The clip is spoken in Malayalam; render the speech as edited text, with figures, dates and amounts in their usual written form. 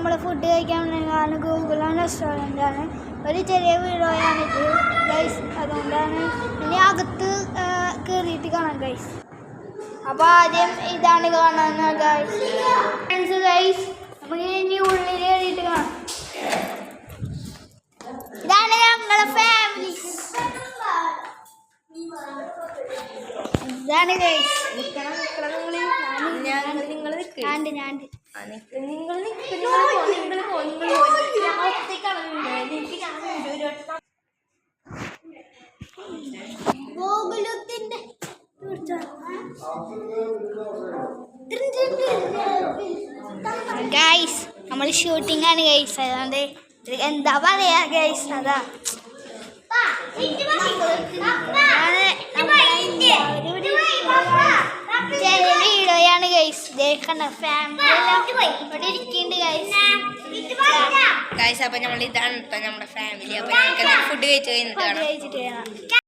നമ്മൾ ഫുഡ് കഴിക്കാൻ വേണ്ടിയാണ് ഗൂഗിൾ റെസ്റ്റോറൻ്റാണ്. ഒരു ചെറിയ വീഡിയോയാണിത് ഗൈസ്. അതുകൊണ്ടാണ് ഇനി അകത്ത് കയറിയിട്ട് കാണാം ഗൈസ്. അപ്പോൾ ആദ്യം ഇതാണ് കാണാൻ ഗൈസ്. ഫ്രണ്ട്സ് ഗൈസ്, നമുക്ക് ഇനി ഉള്ളിൽ കയറിയിട്ട് കാണാം. ഇതാണ് ഞങ്ങളെ ഫാമിലി. ഇതാണ് ഗൈസ്. ഗൈസ് നമ്മൾ ഷൂട്ടിംഗ് ആണ് ഗൈസ്. അതുകൊണ്ട് എന്താ പറയാ ഗൈസ്, അതാ വീഡിയോയാണ് ഗൈസ്. ദേക്കണ്ട ഫാമിലി ഇവിടെ ഇരിക്കുന്നുണ്ട് ഗൈസ്. അപ്പൊ നമ്മൾ ഇതാണ് നമ്മുടെ ഫാമിലി. അപ്പൊ ഞങ്ങൾക്ക് ഫുഡ് കഴിച്ചിട്ട്